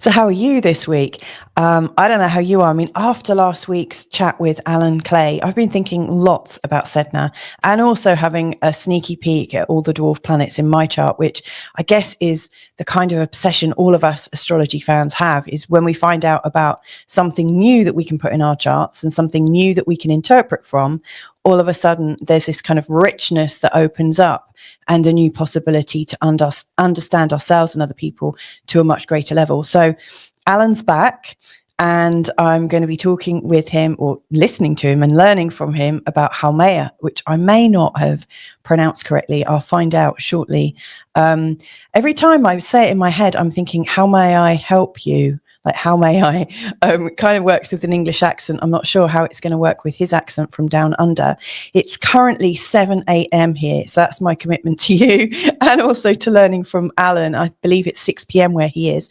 So how are you this week? I don't know how you are. I mean, after last week's chat with Alan Clay, I've been thinking lots about Sedna and also having a sneaky peek at all the dwarf planets in my chart, which I guess is the kind of obsession all of us astrology fans have, is when we find out about something new that we can put in our charts and something new that we can interpret from, all of a sudden there's this kind of richness that opens up and a new possibility to understand ourselves and other people to a much greater level. So Alan's back and I'm going to be talking with him or listening to him and learning from him about Haumea, which I may not have pronounced correctly. I'll find out shortly. Every time I say it in my head, I'm thinking, how may I help you? Like, how may I? It kind of works with an English accent. I'm not sure how it's going to work with his accent from down under. It's currently 7 a.m. here, so that's my commitment to you and also to learning from Alan. I believe it's 6 p.m. where he is.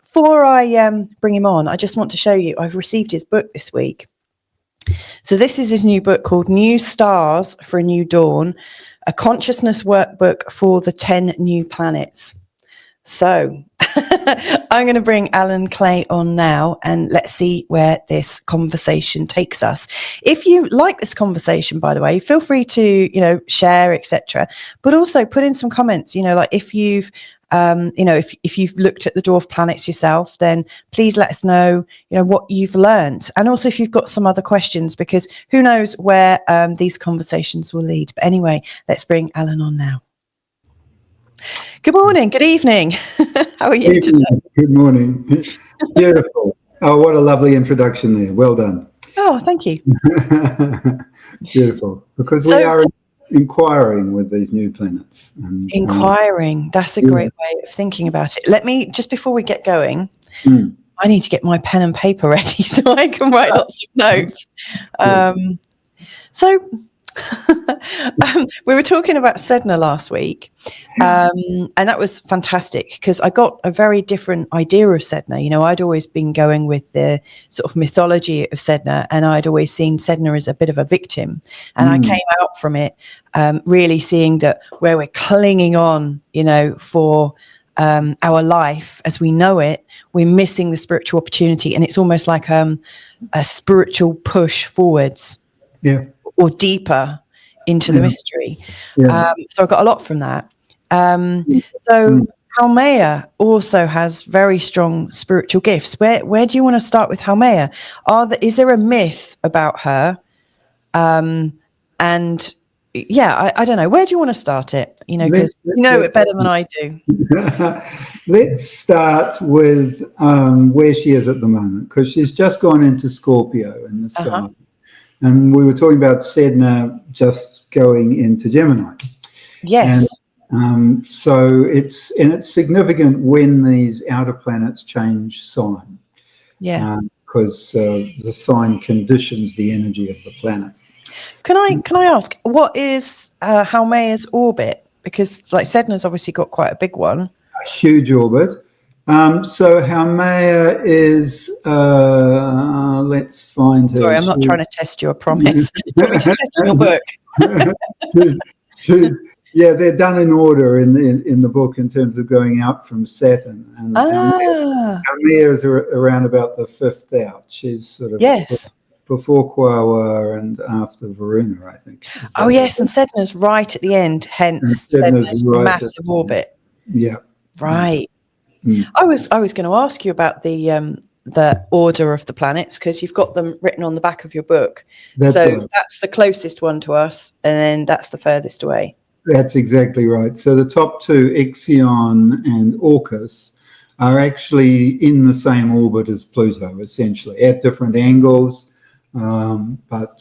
Before I bring him on, I just want to show you, I've received his book this week. So this is his new book called New Stars for a New Dawn, a consciousness workbook for the 10 new planets. So I'm going to bring Alan Clay on now and let's see where this conversation takes us. If you like this conversation, by the way, feel free to, share, etc. But also put in some comments, like if you've, if you've looked at the dwarf planets yourself, then please let us know, what you've learned. And also if you've got some other questions, because who knows where these conversations will lead. But anyway, let's bring Alan on now. Good morning, good evening. How are you today? Good morning. Beautiful. Oh, what a lovely introduction there. Well done. Oh, thank you. Beautiful. Because we are inquiring with these new planets. Inquiring. That's a great way of thinking about it. Let me, just before we get going, I need to get my pen and paper ready so I can write lots of notes. We were talking about Sedna last week, and that was fantastic because I got a very different idea of Sedna. I'd always been going with the sort of mythology of Sedna, and I'd always seen Sedna as a bit of a victim. And I came out from it really seeing that where we're clinging on, for our life as we know it, we're missing the spiritual opportunity, and it's almost like a spiritual push forwards. Yeah. Or deeper into the mystery. So I got a lot from that. So Haumea also has very strong spiritual gifts. Where do you want to start with Haumea? Is there a myth about her? I don't know. Where do you want to start it? Because you know it better than I do. Let's start with where she is at the moment, because she's just gone into Scorpio in the sky. And we were talking about Sedna just going into Gemini. Yes. And so it's significant when these outer planets change sign. Yeah. Because the sign conditions the energy of the planet. Can I ask, what is Haumea's orbit? Because Sedna's obviously got quite a big one. A huge orbit. So Haumea is, let's find her. Sorry, I'm not trying to test you, I promise. You want me to check your book? They're done in order in the book in terms of going out from Saturn. And Haumea is around about the fifth out. She's sort of before Kwawa and after Varuna, I think. Oh, yes, and Sedna's right at the end, hence Sedna's massive orbit. Yeah. Right. I was going to ask you about the order of the planets, because you've got them written on the back of your book. That's the closest one to us, and then that's the furthest away. That's exactly right. So the top two, Ixion and Orcus, are actually in the same orbit as Pluto, essentially, at different angles, but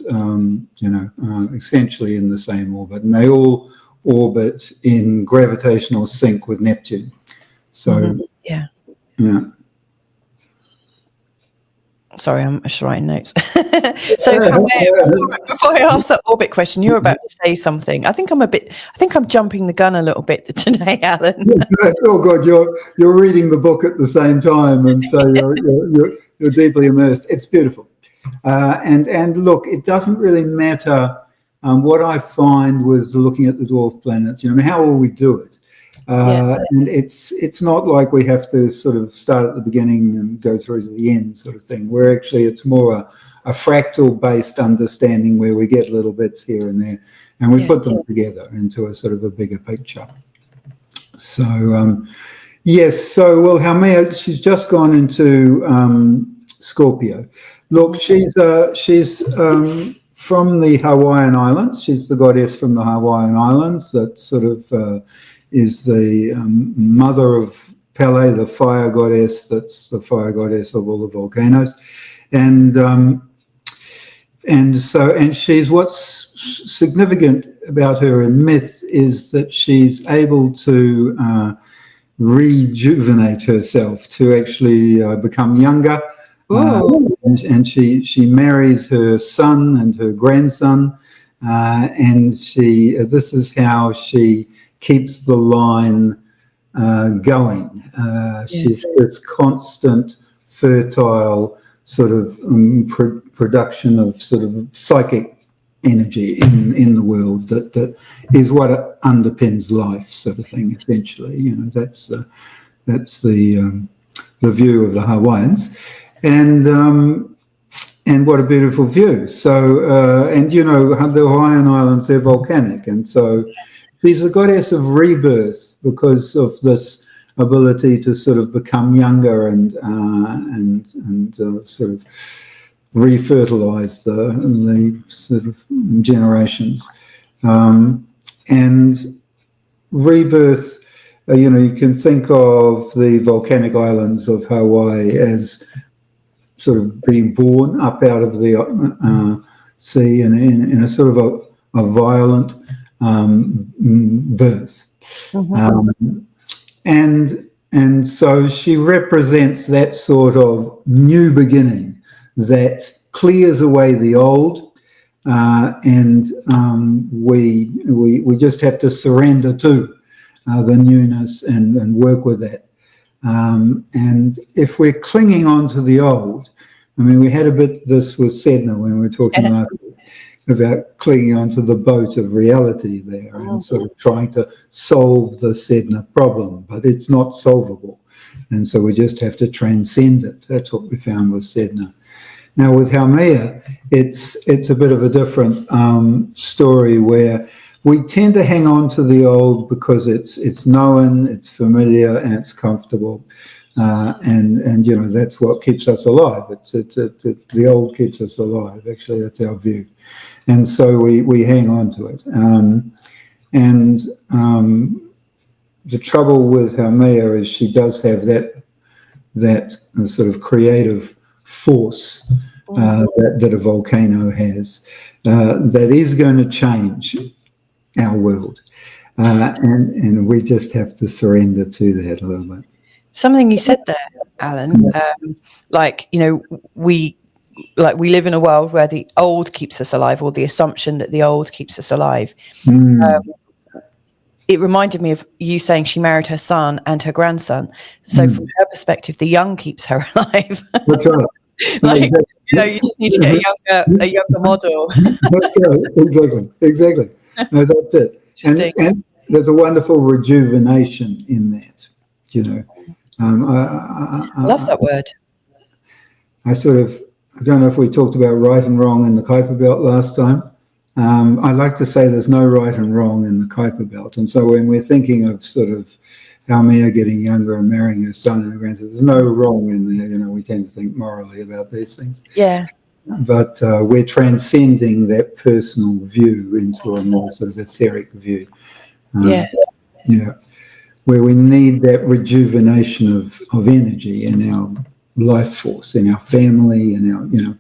essentially in the same orbit. And they all orbit in gravitational sync with Neptune. So, yeah. Sorry, I'm just writing notes. So before I ask that orbit question, you're about to say something. I think I'm jumping the gun a little bit today, Alan. Oh God, you're reading the book at the same time, and so you're deeply immersed. It's beautiful, and look, it doesn't really matter. What I find with looking at the dwarf planets, how will we do it? And it's not like we have to sort of start at the beginning and go through to the end sort of thing. Where actually it's more a fractal-based understanding where we get little bits here and there, and we put them together into a sort of a bigger picture. So, yes. So, well, Haumea, she's just gone into Scorpio. Look, she's from the Hawaiian Islands. She's the goddess from the Hawaiian Islands that sort of is the mother of Pele, the fire goddess. That's the fire goddess of all the volcanoes, and she's, what's significant about her in myth is that she's able to rejuvenate herself, to actually become younger. And she marries her son and her grandson, and this is how she keeps the line going. She's this constant, fertile sort of production of sort of psychic energy in the world that is what underpins life, sort of thing. Essentially, you know, that's the view of the Hawaiians. And what a beautiful view. So, and you know, the Hawaiian Islands, they're volcanic. And so she's the goddess of rebirth because of this ability to sort of become younger and sort of refertilize the sort of generations. And rebirth, you know, you can think of the volcanic islands of Hawaii as sort of being born up out of the sea and in a sort of a violent birth. And so she represents that sort of new beginning that clears away the old, and we just have to surrender to the newness and work with that. And if we're clinging on to the old, I mean, we had a bit this with Sedna when we were talking about clinging onto the boat of reality there and sort of trying to solve the Sedna problem, but it's not solvable. And so we just have to transcend it. That's what we found with Sedna. Now with Haumea, it's a bit of a different story where we tend to hang on to the old because it's known, it's familiar, and it's comfortable, and you know, that's what keeps us alive. The old keeps us alive. Actually, that's our view, and so we hang on to it. The trouble with Haumea is she does have that sort of creative force that a volcano has that is going to change our world, and we just have to surrender to that a little bit. Something you said there, Alan, like, you know, we live in a world where the old keeps us alive, or the assumption that the old keeps us alive. It reminded me of you saying she married her son and her grandson. So from her perspective, the young keeps her alive. That's right. Like, you know, you just need to get a younger model. That's right. Exactly. No, that's it. And there's a wonderful rejuvenation in that, you know. I love that word. I don't know if we talked about right and wrong in the Kuiper Belt last time. I like to say there's no right and wrong in the Kuiper Belt. And so when we're thinking of sort of Haumea getting younger and marrying her son and her grandson, there's no wrong in there. You know, we tend to think morally about these things. Yeah. But we're transcending that personal view into a more sort of etheric view. Yeah, where we need that rejuvenation of energy in our life force, in our family, in our, you know.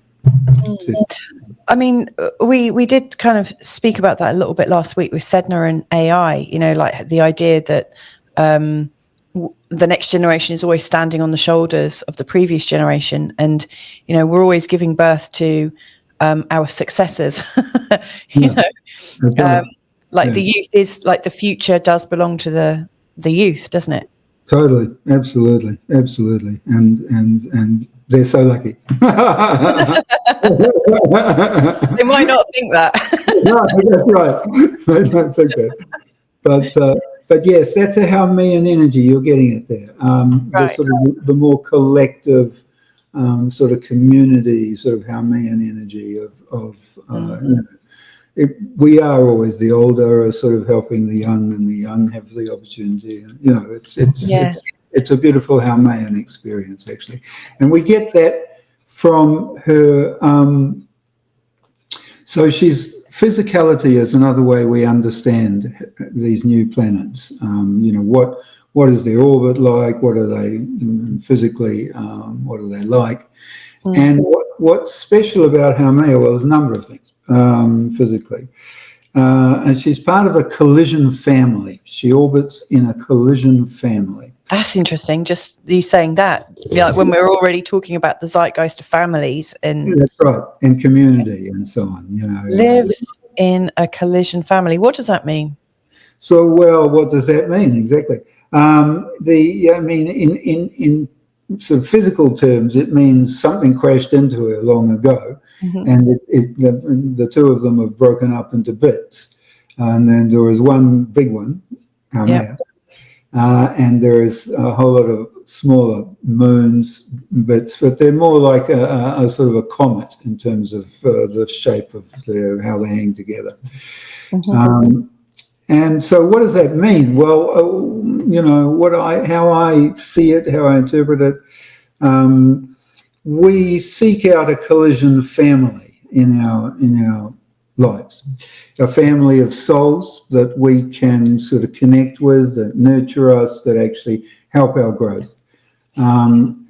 I mean, we did kind of speak about that a little bit last week with Sedna and AI, you know, like the idea that the next generation is always standing on the shoulders of the previous generation, and you know, we're always giving birth to our successors. you know, like the youth is like the future does belong to the youth, doesn't it? Totally, absolutely, and they're so lucky. They might not think that. No, that's right. They don't think that, but but yes, that's a Haumean energy. You're getting it there. The sort of the more collective sort of community, sort of Haumean energy of we are always the older, are sort of helping the young, and the young have the opportunity. You know, it's a beautiful Haumean experience, actually, and we get that from her. So physicality is another way we understand these new planets. You know, what is their orbit like? What are they physically? What are they like? And what's special about Haumea? Well, there's a number of things physically. And she's part of a collision family. She orbits in a collision family. That's interesting. Just you saying that, like when we're already talking about the zeitgeist of families and that's right, and community and so on. You know, lives in a collision family. What does that mean? So, well, what does that mean exactly? I mean, in sort of physical terms, it means something crashed into her long ago, and the two of them have broken up into bits. And then there was one big one, Haumea, and there is a whole lot of smaller moons bits, but they're more like a sort of a comet in terms of the shape of how they hang together. And so what does that mean? Well, you know, how I see it, how I interpret it, we seek out a collision family in our lives, a family of souls that we can sort of connect with, that nurture us, that actually help our growth. And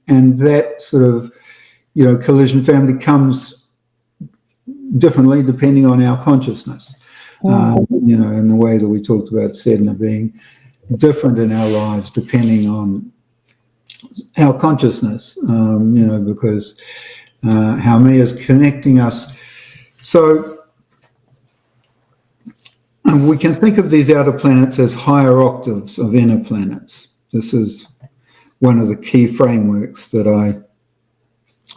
that sort of, you know, collision family comes differently depending on our consciousness. You know, in the way that we talked about Sedna being different in our lives depending on our consciousness, you know, because Haumea is connecting us. So we can think of these outer planets as higher octaves of inner planets. This is one of the key frameworks that I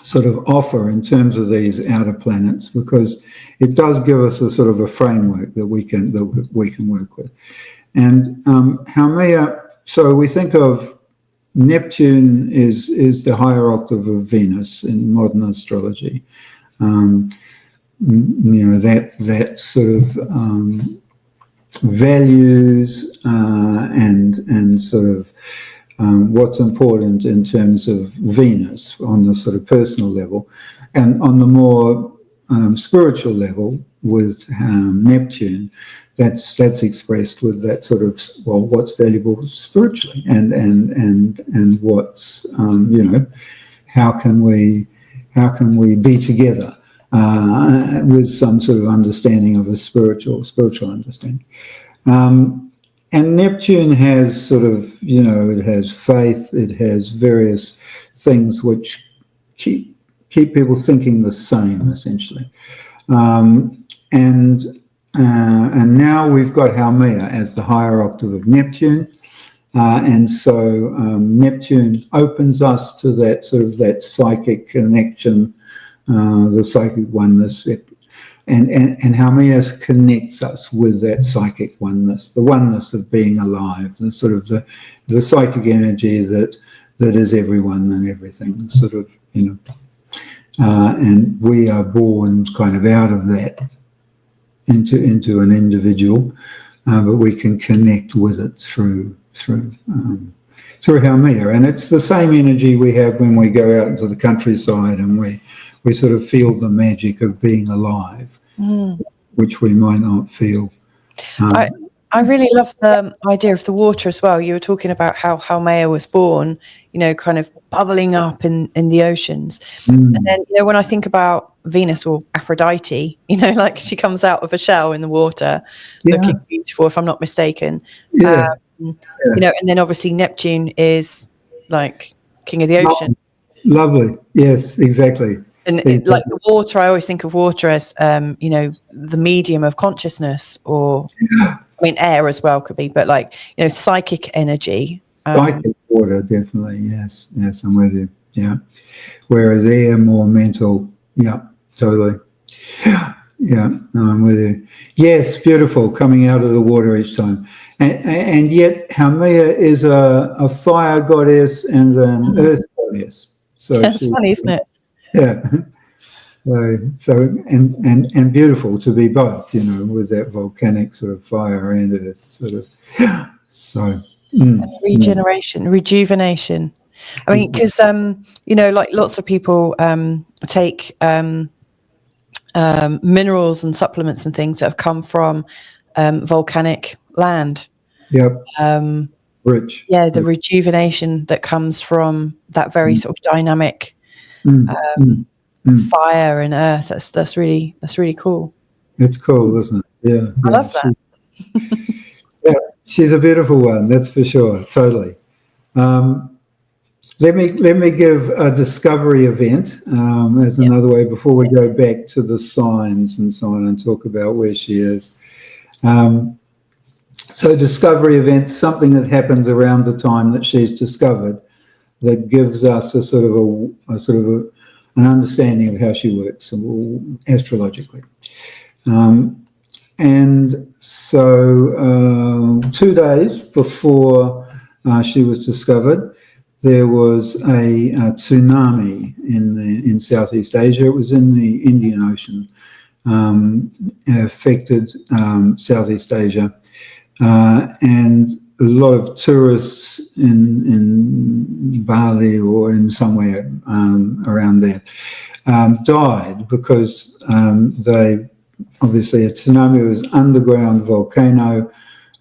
sort of offer in terms of these outer planets, because it does give us a sort of a framework that we can work with. And Haumea, so we think of Neptune is the higher octave of Venus in modern astrology. You know, that sort of values and sort of what's important in terms of Venus on the sort of personal level, and on the more spiritual level with Neptune, that's expressed with that sort of, well, what's valuable spiritually, and what's you know, how can we be together with some sort of understanding of a spiritual understanding. And Neptune has sort of, you know, it has faith, it has various things which keep people thinking the same, essentially. And now we've got Haumea as the higher octave of Neptune. And so Neptune opens us to that sort of that psychic connection, the psychic oneness. And Haumea connects us with that psychic oneness, the oneness of being alive, the sort of the psychic energy that is everyone and everything, sort of, you know. And we are born kind of out of that into an individual, but we can connect with it through Haumea. And it's the same energy we have when we go out into the countryside and we sort of feel the magic of being alive, which we might not feel. I really love the idea of the water as well. You were talking about how Haumea was born, you know, kind of bubbling up in the oceans. And then, you know, when I think about Venus or Aphrodite, you know, like she comes out of a shell in the water, looking beautiful, if I'm not mistaken. You know, and then obviously Neptune is like king of the ocean. Lovely. Yes, exactly. And like the water, I always think of water as, you know, the medium of consciousness, or I mean, air as well could be, but like, you know, psychic energy. Psychic water, definitely. Yes, I'm with you. Yeah. Whereas air, more mental. Yeah, totally. Yeah, no, I'm with you. Yes, beautiful, coming out of the water each time. And yet Haumea is a fire goddess and an earth goddess. So That's funny, isn't it? Yeah. So and beautiful to be both, with that volcanic sort of fire and earth sort of. So regeneration, rejuvenation. I mean, because like lots of people take minerals and supplements and things that have come from volcanic land. Yep. Rich. Yeah, the rejuvenation that comes from that very sort of dynamic fire and earth. That's really cool. It's cool, isn't it? Yeah. I love that. She's a beautiful one, that's for sure. Totally. Let me give a discovery event as another way before we go back to the signs and so on and talk about where she is. So discovery event, something that happens around the time that she's discovered, that gives us a sort of an understanding of how she works astrologically. And so 2 days before she was discovered, there was a tsunami in Southeast Asia. It was in the Indian Ocean. It affected Southeast Asia. And a lot of tourists in Bali or in somewhere around there died because obviously a tsunami was underground volcano,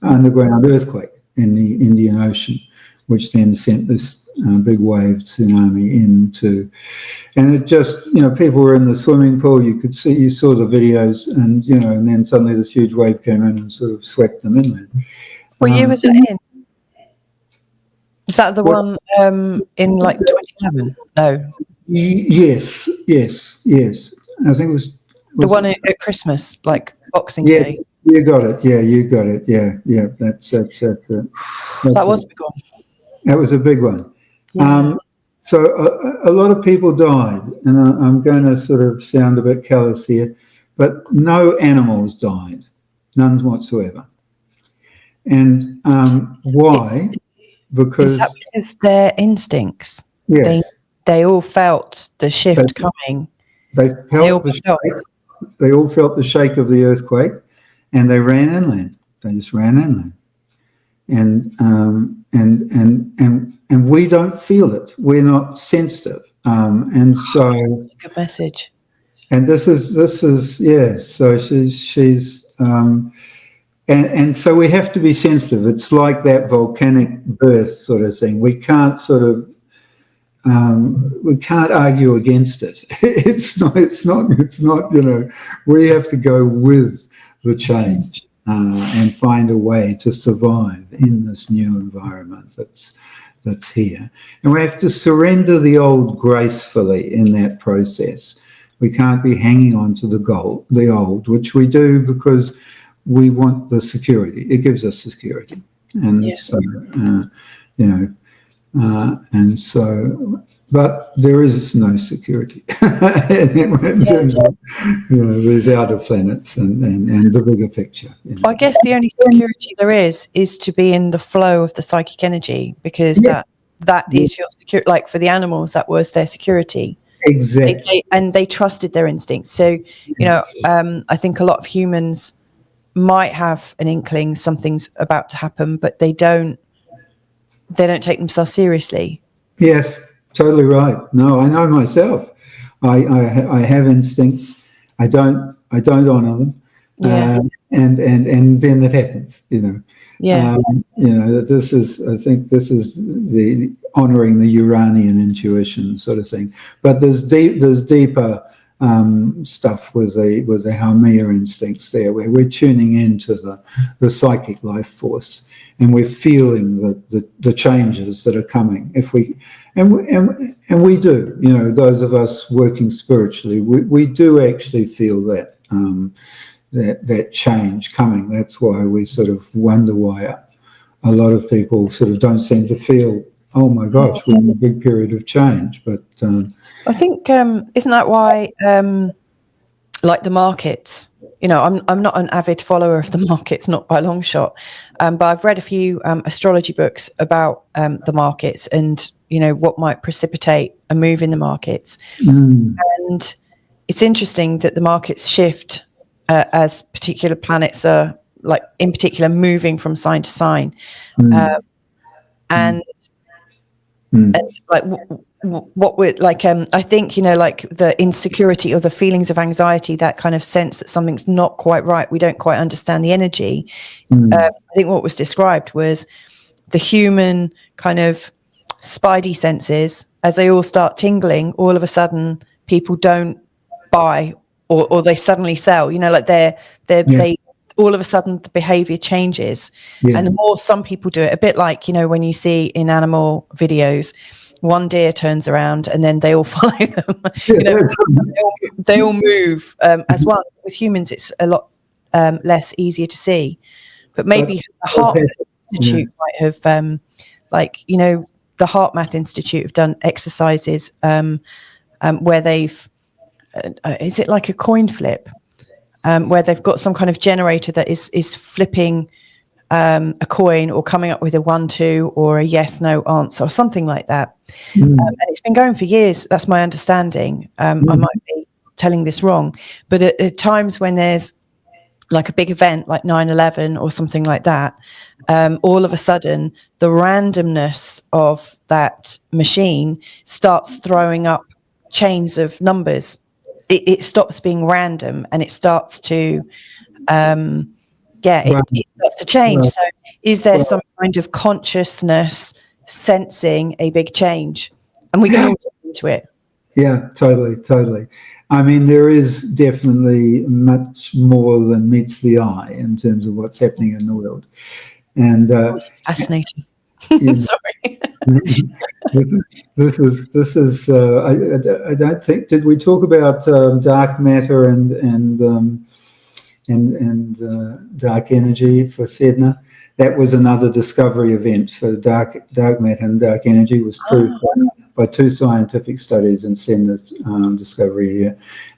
underground earthquake in the Indian Ocean, which then sent this big wave tsunami into, and it just, people were in the swimming pool, you saw the videos, and and then suddenly this huge wave came in and sort of swept them inland. What year was it in? Is that the one in like 2011? No. Yes. I think it was the one at Christmas, like Boxing Day. You got it. Yeah, you got it. Yeah. That's it. That was a big one. That was a big one. Yeah. So a lot of people died, and I'm going to sort of sound a bit callous here, but no animals died, none whatsoever. And why? Because their instincts. Yes. They all felt the shift coming. They all felt the shake of the earthquake, and they ran inland. They just ran inland, and we don't feel it. We're not sensitive, and so good message. And this is yeah. So she's and so we have to be sensitive. It's like that volcanic birth sort of thing. We can't we can't argue against it. It's not. We have to go with the change and find a way to survive in this new environment that's here. And we have to surrender the old gracefully in that process. We can't be hanging on to the old, which we do because we want the security. It gives us security, and so and so. But there is no security in terms of these outer planets and the bigger picture. Well, I guess the only security there is to be in the flow of the psychic energy, because that is your security. Like for the animals, that was their security. Exactly. And they trusted their instincts. So, I think a lot of humans might have an inkling something's about to happen, but they don't take themselves seriously. Yes. Totally right. No, I know myself. I have instincts. I don't honor them. Yeah. And then it happens. Yeah. This is the honoring the Uranian intuition sort of thing. But there's deeper stuff with the Haumea instincts there, where we're tuning into the psychic life force, and we're feeling the changes that are coming. And we do, those of us working spiritually, we do actually feel that that change coming. That's why we sort of wonder why a lot of people sort of don't seem to feel, oh my gosh, we're in a big period of change. But I think isn't that why like the markets. You know, I'm not an avid follower of the markets, not by a long shot, but I've read a few astrology books about the markets and, you know, what might precipitate a move in the markets. And it's interesting that the markets shift as particular planets are, like, in particular, moving from sign to sign. And like what would, like, I think, you know, like the insecurity or the feelings of anxiety, that kind of sense that something's not quite right, we don't quite understand the energy. I think what was described was the human kind of spidey senses, as they all start tingling, all of a sudden people don't buy, or they suddenly sell, you know, like they all of a sudden the behavior changes. And the more some people do it, a bit like, you know, when you see in animal videos, one deer turns around and then they all follow them. You know, they all move as one. With humans, it's a lot less easier to see. But maybe the Heart Institute might have, like, you know, the Heart Math Institute have done exercises where they've, is it like a coin flip, where they've got some kind of generator that is flipping a coin or coming up with a 1-2 or a yes/no answer or something like that. And it's been going for years. That's my understanding. I might be telling this wrong, but at times when there's like a big event like 9/11 or something like that, all of a sudden the randomness of that machine starts throwing up chains of numbers. It stops being random and it starts to it starts to change. So is there some kind of consciousness sensing a big change? And we can all tap into it. Yeah, totally. I mean, there is definitely much more than meets the eye in terms of what's happening in the world. And it's fascinating. Sorry. This is. I don't think, did we talk about dark matter and dark energy for Sedna? That was another discovery event. So dark matter and dark energy was proved by 2 scientific studies in Sedna's discovery here.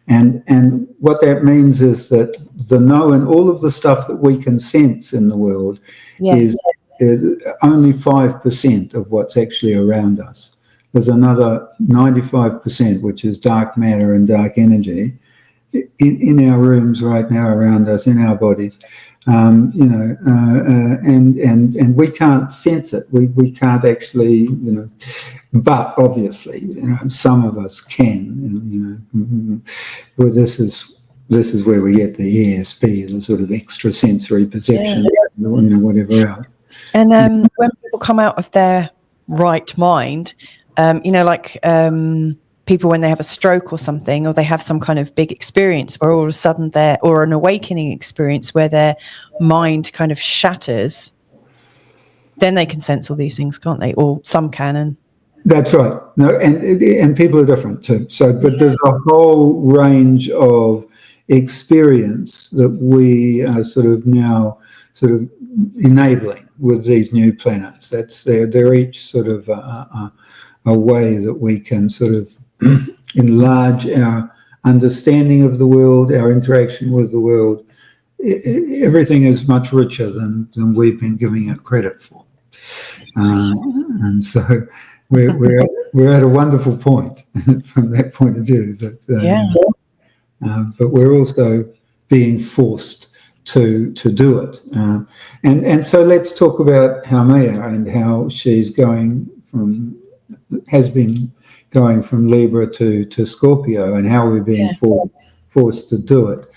And what that means is that the known, all of the stuff that we can sense in the world is only 5% of what's actually around us. There's another 95%, which is dark matter and dark energy, in our rooms right now, around us, in our bodies. And we can't sense it. We can't actually, you know, but obviously, you know, some of us can. You know, well, this is where we get the ESP, the sort of extrasensory perception, you know, whatever else. And when people come out of their right mind, you know, like people when they have a stroke or something, or they have some kind of big experience where all of a sudden or an awakening experience where their mind kind of shatters, then they can sense all these things, can't they? Or some can. And that's right. No, and people are different too. So, but there's a whole range of experience that we are sort of now sort of enabling with these new planets. They're each sort of a way that we can sort of enlarge our understanding of the world, our interaction with the world. Everything is much richer than we've been giving it credit for, and so we're at a wonderful point from that point of view. But we're also being forced to do it, and so let's talk about Haumea and how she's has been going from Libra to Scorpio, and how we're being forced to do it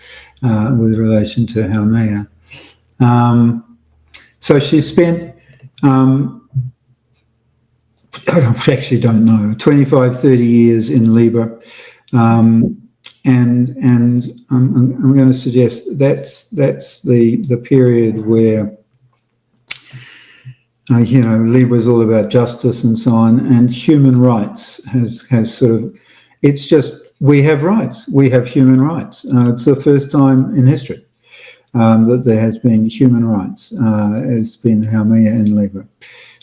with relation to Haumea. So she spent, I actually don't know, 25, 30 years in Libra, and I'm going to suggest that's the period where you know, Libra is all about justice and so on, and human rights has sort of, it's just, we have rights, we have human rights. It's the first time in history that there has been human rights. It's been Haumea in Libra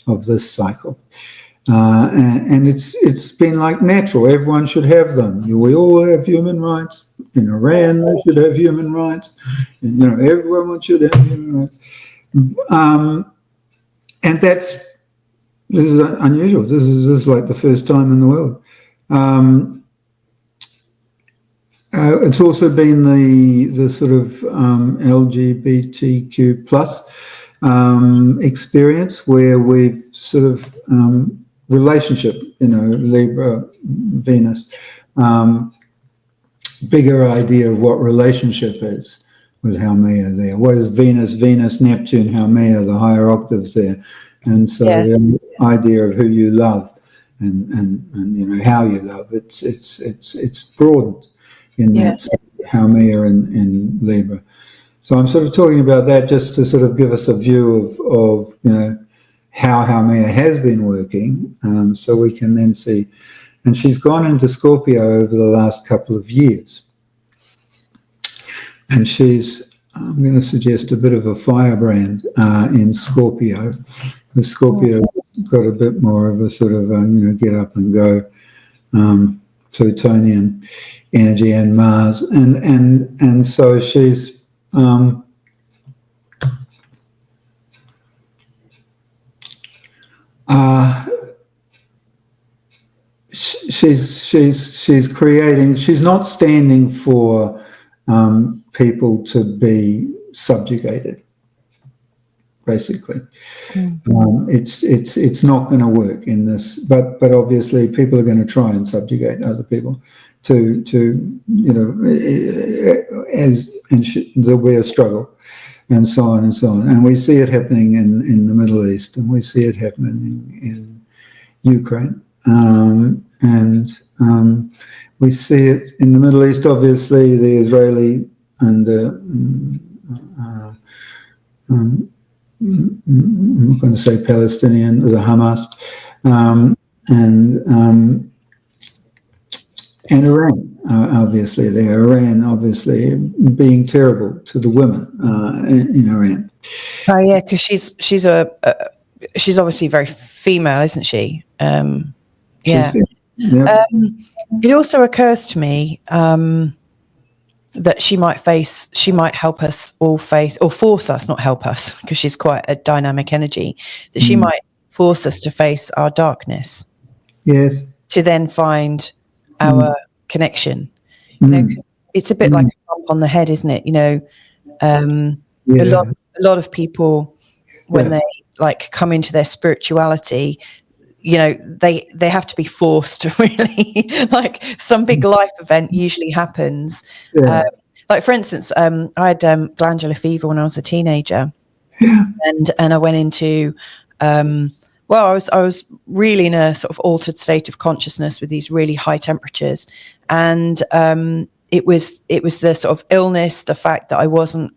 of this cycle. And it's been like natural, everyone should have them. We all have human rights, in Iran they should have human rights, and everyone should have human rights. And this is unusual. This is like the first time in the world. It's also been the sort of LGBTQ plus experience where we've sort of relationship, Libra, Venus, bigger idea of what relationship is with Haumea there. What is Venus, Neptune, Haumea, the higher octaves there. And so the idea of who you love and how you love, it's broadened in that Haumea in Libra. So I'm sort of talking about that just to sort of give us a view of how Haumea has been working, so we can then see. And she's gone into Scorpio over the last couple of years. And I'm going to suggest a bit of a firebrand in Scorpio. The Scorpio got a bit more of a sort of, get up and go, Plutonian energy and Mars. And so she's, she's creating. She's not standing for people to be subjugated. Basically, it's not going to work in this. But obviously, people are going to try and subjugate other people. There'll be a struggle, and so on and so on. And we see it happening in the Middle East, and we see it happening in Ukraine, and we see it in the Middle East. Obviously, the Israeli and I'm not going to say Palestinian, the Hamas, and Iran, obviously. Iran, obviously, being terrible to the women in Iran. Oh yeah, because she's obviously very female, isn't she? Yeah. It also occurs to me that she might help us all face, or force us, not help us, because she's quite a dynamic energy, that she might force us to face our darkness. Yes. To then find our connection. Cause it's a bit like a bump on the head, isn't it? A lot of people, when they like come into their spirituality, they have to be forced, really. Like some big life event usually happens. Like for instance, I had glandular fever when I was a teenager, and I went into I was really in a sort of altered state of consciousness with these really high temperatures, and it was the sort of illness, the fact that I wasn't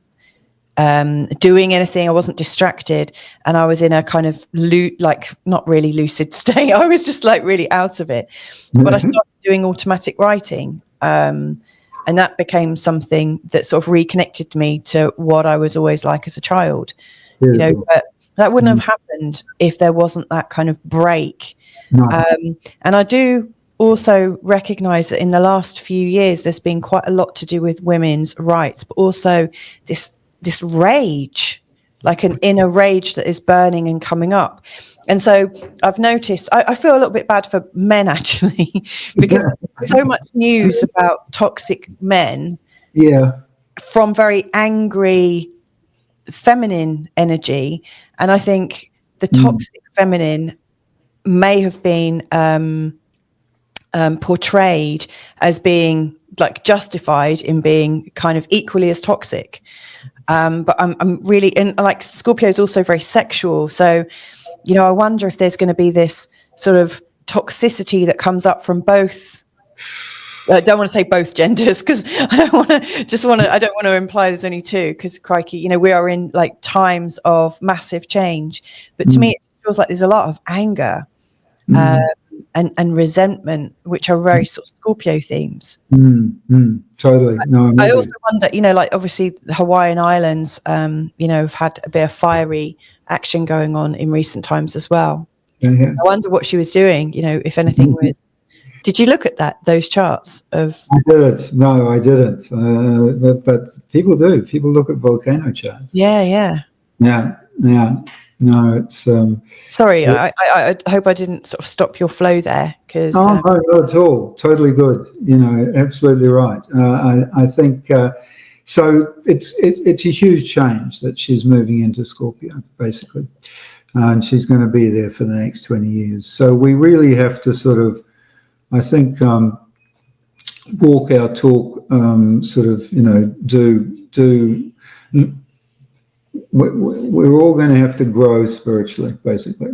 doing anything, I wasn't distracted, and I was in a kind of not really lucid state. I was just like really out of it. But I started doing automatic writing, and that became something that sort of reconnected me to what I was always like as a child. But that wouldn't have happened if there wasn't that kind of break. And I do also recognize that in the last few years there's been quite a lot to do with women's rights, but also this rage, like an inner rage that is burning and coming up. And so I've noticed, I feel a little bit bad for men, actually, because there's so much news about toxic men from very angry feminine energy. And I think the toxic feminine may have been portrayed as being like justified in being kind of equally as toxic. But I'm really, and like Scorpio is also very sexual. So, I wonder if there's going to be this sort of toxicity that comes up from both. I don't want to say both genders, because I don't want to imply there's only two, because crikey, we are in like times of massive change. But to me, it feels like there's a lot of anger and resentment, which are very sort of Scorpio themes. Totally. No, I also wonder, like obviously the Hawaiian Islands, have had a bit of fiery action going on in recent times as well. I wonder what she was doing, if anything was Did you look at those charts of? I didn't. No, I didn't. But people do. People look at volcano charts. Yeah. No, it's. Sorry, I hope I didn't sort of stop your flow there, because. No, not at all. Totally good. Absolutely right. I think so. It's a huge change that she's moving into Scorpio, basically, and she's going to be there for the next 20 years. So we really have to sort of, I think, walk our talk. Sort of, do. We're all going to have to grow spiritually, basically.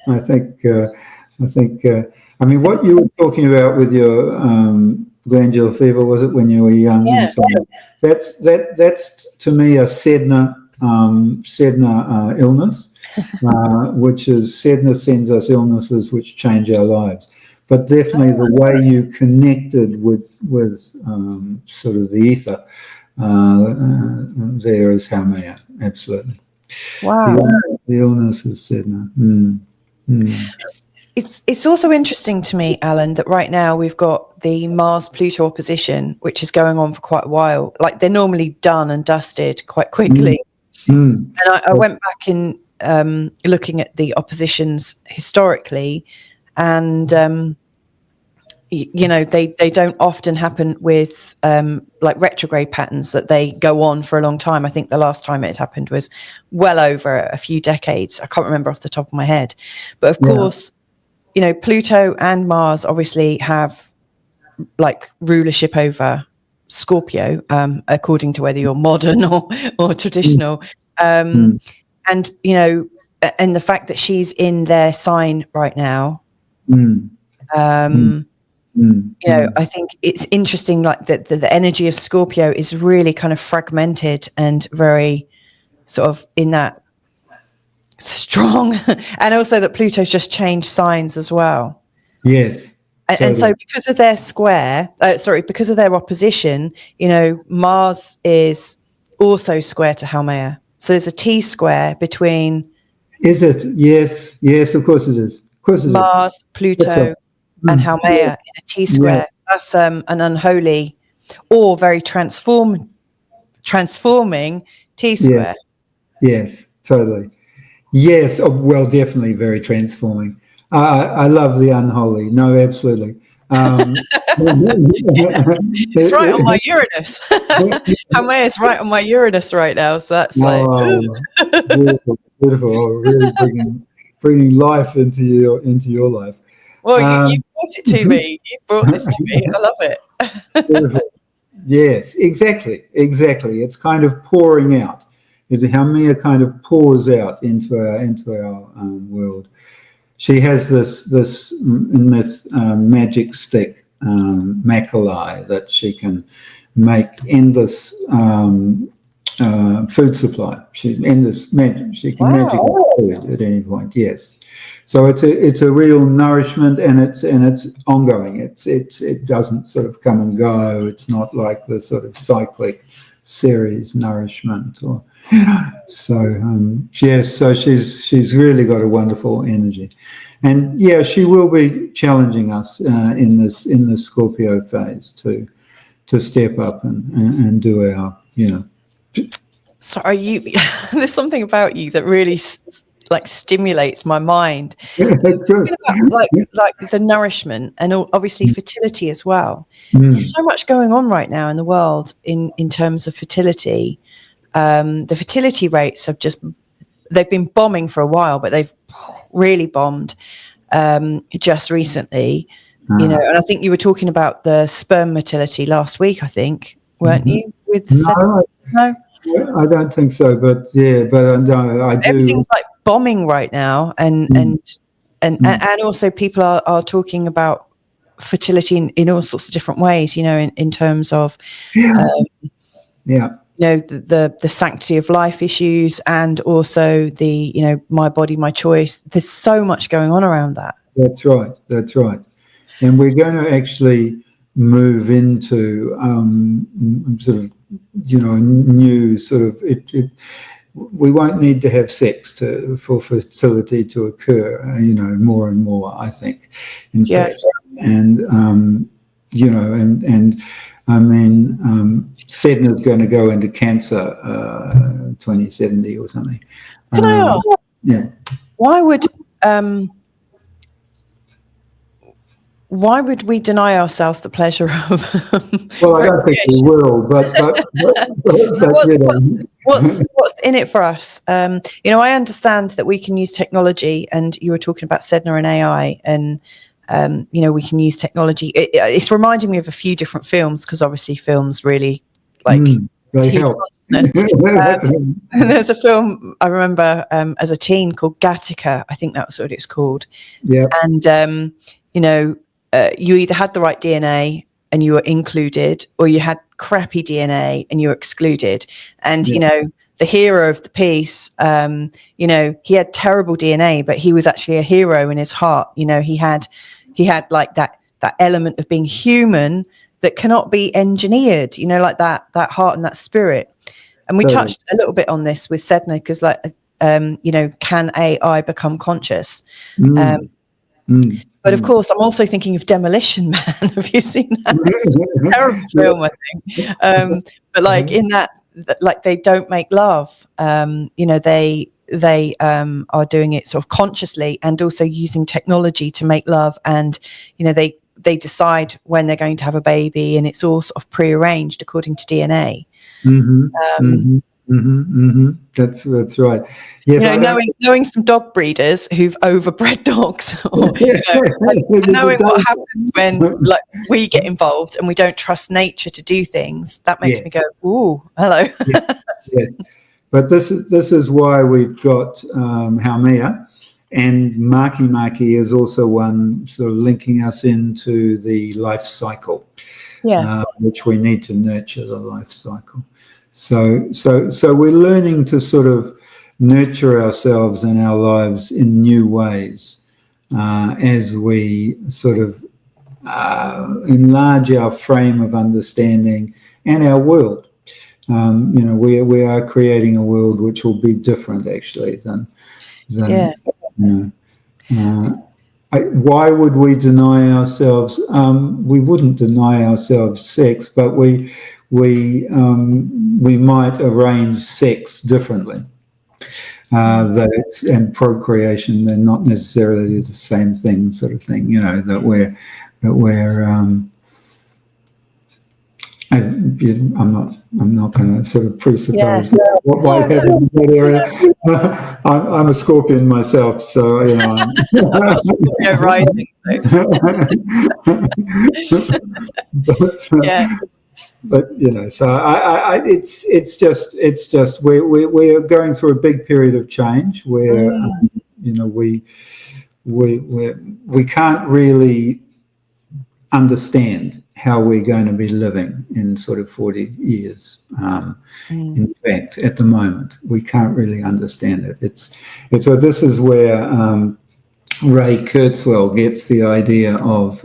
I think. I mean, what you were talking about with your glandular fever, was it when you were young? Yeah. That's to me a Sedna illness, which is Sedna sends us illnesses which change our lives. But definitely the way you connected with sort of the ether there is Haumea, absolutely. Wow. The illness is Sedna. It's also interesting to me, Alan, that right now we've got the Mars-Pluto opposition, which is going on for quite a while. Like, they're normally done and dusted quite quickly. And I went back in looking at the oppositions historically, and they don't often happen with like retrograde patterns, that they go on for a long time. I think the last time it happened was well over a few decades. I can't remember off the top of my head, but of course, Pluto and Mars obviously have like rulership over Scorpio, according to whether you're modern or traditional. And the fact that she's in their sign right now, I think it's interesting, like the energy of Scorpio is really kind of fragmented and very sort of in that strong, and also that Pluto's just changed signs as well. Yes. And so because of their because of their opposition, Mars is also square to Haumea. So there's a T-square between. Is it? Yes, of course it is. Of course it Mars, is. Pluto, and Haumea in a T-square. Yeah. That's an unholy or very transforming T-square. Yes, totally. Yes, well, definitely very transforming. I love the unholy. No, absolutely. It's right on my Uranus. Haumea is right on my Uranus right now, so that's like beautiful. Really bringing life into your life. Well, you brought it to me. You brought this to me. I love it. Beautiful. Yes, exactly. It's kind of pouring out. Haumea kind of pours out into our world. She has this magic stick, Makemake, that she can make endless food supply. Endless magic. She can magic food at any point. Yes. So it's a real nourishment, and it's ongoing. It doesn't sort of come and go. It's not like the sort of cyclic series nourishment or. So so she's really got a wonderful energy, and she will be challenging us in this Scorpio phase to step up and do our So are you? There's something about you that really like stimulates my mind. About, like the nourishment and obviously fertility as well. There's so much going on right now in the world in terms of fertility. The fertility rates they've been bombing for a while, but they've really bombed just recently, and I think you were talking about the sperm motility last week, I think, weren't you? No, I don't think so, but no, I do. Everything's like bombing right now, and also people are talking about fertility in all sorts of different ways, in terms of the sanctity of life issues, and also the my body, my choice. There's so much going on around that. That's right, and we're going to actually move into sort of new sort of we won't need to have sex for fertility to occur, more and more, I think, in fact. And, and I mean, Sedna's going to go into Cancer 2070 or something. Can I ask? Yeah. Why would we deny ourselves the pleasure of? Well, I don't think we will, but what's in it for us? I understand that we can use technology, and you were talking about Sedna and AI, and we can use technology. It's reminding me of a few different films, because obviously films really they help. There's a film I remember as a teen called Gattaca. I think that's what it's called. Yeah. And you either had the right DNA and you were included, or you had crappy DNA and you were excluded. And the hero of the piece, he had terrible DNA, but he was actually a hero in his heart. He had like that element of being human that cannot be engineered, like that heart and that spirit. And we touched a little bit on this with Sedna, because can AI become conscious? But of course, I'm also thinking of Demolition Man. Have you seen that? It's a terrible film, I think. But like in that, like they don't make love. They are doing it sort of consciously, and also using technology to make love. And they decide when they're going to have a baby, and it's all sort of prearranged according to DNA. That's right. Yes, knowing some dog breeders who've overbred dogs, or knowing what happens when we get involved and we don't trust nature to do things, that makes me go, "Ooh, hello." Yeah. But this is why we've got Haumea, and Makemake is also one sort of linking us into the life cycle, which we need to nurture the life cycle. So we're learning to sort of nurture ourselves and our lives in new ways as we sort of enlarge our frame of understanding and our world. We are creating a world which will be different, actually, than why would we deny ourselves? We wouldn't deny ourselves sex, but we might arrange sex differently. And procreation, they're not necessarily the same thing, sort of thing. That we're. I'm not going to sort of presuppose what might happen in that area. I'm a Scorpion myself, so Scorpio rising. But so it's just we're going through a big period of change where we can't really understand how we're going to be living in sort of 40 years. In fact, at the moment, we can't really understand it. So this is where Ray Kurzweil gets the idea of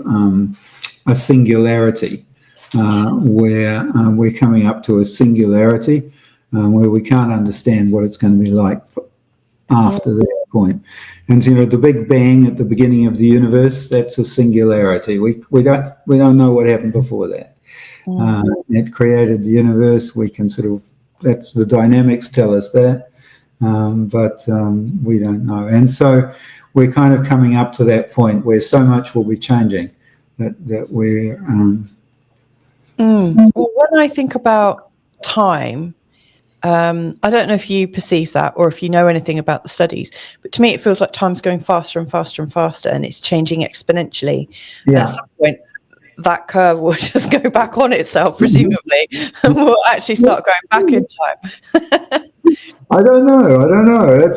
a singularity, where we're coming up to a singularity where we can't understand what it's going to be like after that point. And the Big Bang at the beginning of the universe, that's a singularity. We don't know what happened before that. It created the universe. We can that's the dynamics tell us that, but we don't know. And so we're kind of coming up to that point where so much will be changing that we're. Well, when I think about time, I don't know if you perceive that or if you know anything about the studies, but to me it feels like time's going faster and faster and faster, and it's changing exponentially. At some point that curve will just go back on itself, presumably, and we'll actually start going back in time. I don't know.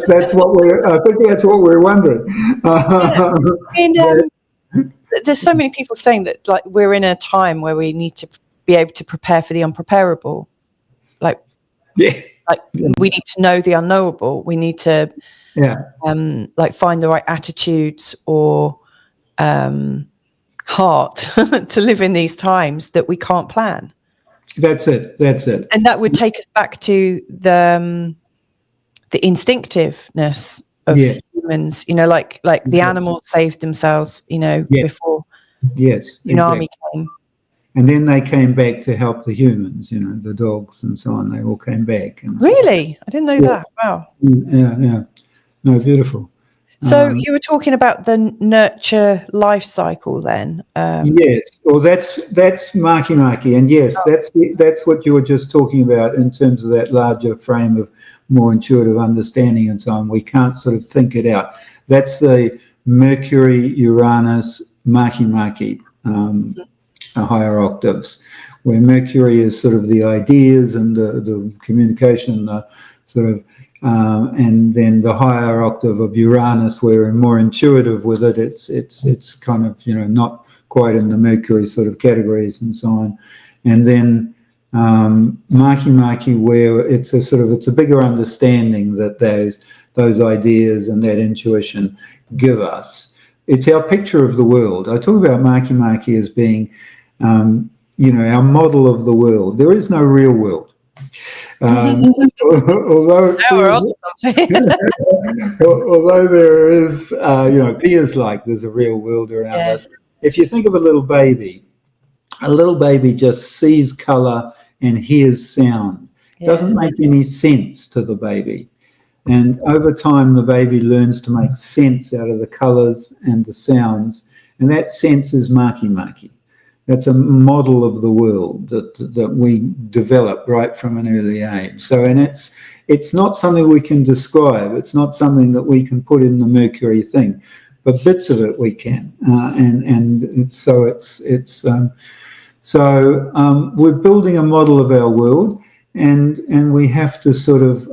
That's what I think that's what we're wondering. There's so many people saying that like we're in a time where we need to be able to prepare for the unpreparable. We need to know the unknowable. We need to find the right attitudes or heart to live in these times that we can't plan. That's it. And that would take us back to the instinctiveness of humans, you know, like the animals saved themselves, you know, before tsunami came. And then they came back to help the humans, you know, the dogs and so on. They all came back. And really? I didn't know that. Wow. Yeah. No, beautiful. So you were talking about the nurture life cycle then? Yes. Well, that's Makemake. And yes, that's what you were just talking about in terms of that larger frame of more intuitive understanding and so on. We can't sort of think it out. That's the Mercury, Uranus, Makemake. Higher octaves, where Mercury is sort of the ideas and the communication, the sort of, and then the higher octave of Uranus, where we're more intuitive with it. It's kind of, you know, not quite in the Mercury sort of categories and so on. And then Makemake, where it's a bigger understanding that those ideas and that intuition give us. It's our picture of the world. I talk about Makemake as being, you know, our model of the world. There is no real world. Although there is, you know, appears like there's a real world around us. If you think of a little baby just sees color and hears sound. Doesn't make any sense to the baby. And over time, the baby learns to make sense out of the colors and the sounds. And that sense is Makemake. That's a model of the world that we develop right from an early age. So, and it's not something we can describe. It's not something that we can put in the Mercury thing, but bits of it we can. We're building a model of our world, and we have to sort of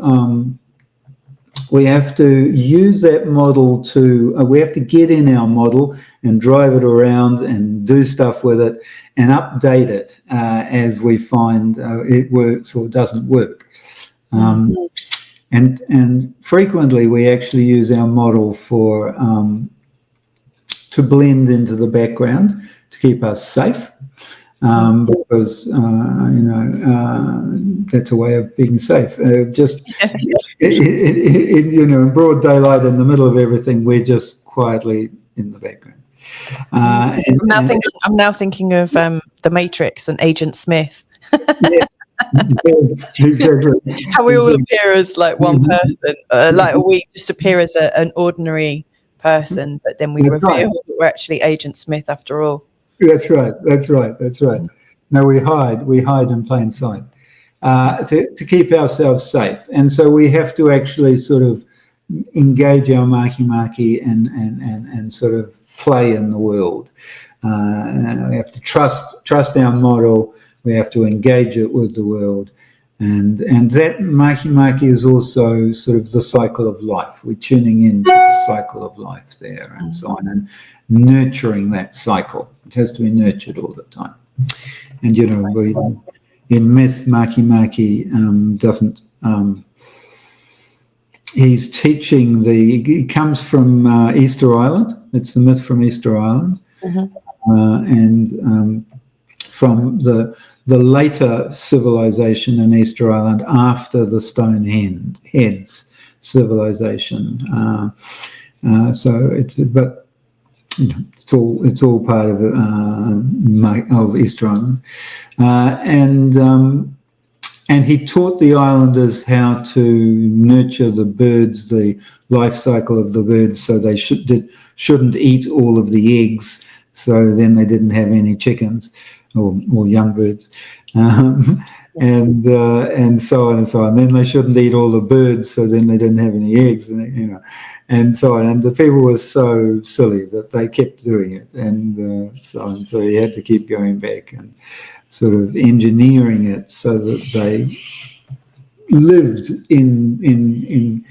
we have to use that model to, we have to get in our model and drive it around and do stuff with it and update it as we find it works or doesn't work. And frequently we actually use our model for, to blend into the background to keep us safe. Because that's a way of being safe. In broad daylight, in the middle of everything, we're just quietly in the background. I'm now thinking of The Matrix and Agent Smith. Exactly. How we all appear as like one person, like we just appear as an ordinary person, but then we reveal that we're actually Agent Smith after all. That's right. No, we hide in plain sight to keep ourselves safe. And so we have to actually sort of engage our Makemake and sort of play in the world. We have to trust our model. We have to engage it with the world. And that Makemake is also sort of the cycle of life. We're tuning into the cycle of life there and so on, and nurturing that cycle. It has to be nurtured all the time. And, you know, in myth, Makemake doesn't... he's teaching he comes from Easter Island. It's the myth from Easter Island. And from the later civilization in Easter Island after the Stoneheads civilization. It's all part of Easter Island, and he taught the islanders how to nurture the birds, the life cycle of the birds, so they shouldn't eat all of the eggs. So then they didn't have any chickens or young birds, and so on and so on. Then they shouldn't eat all the birds, so then they didn't have any eggs, and so on. And the people were so silly that they kept doing it, and so on. So he had to keep going back and sort of engineering it so that they lived in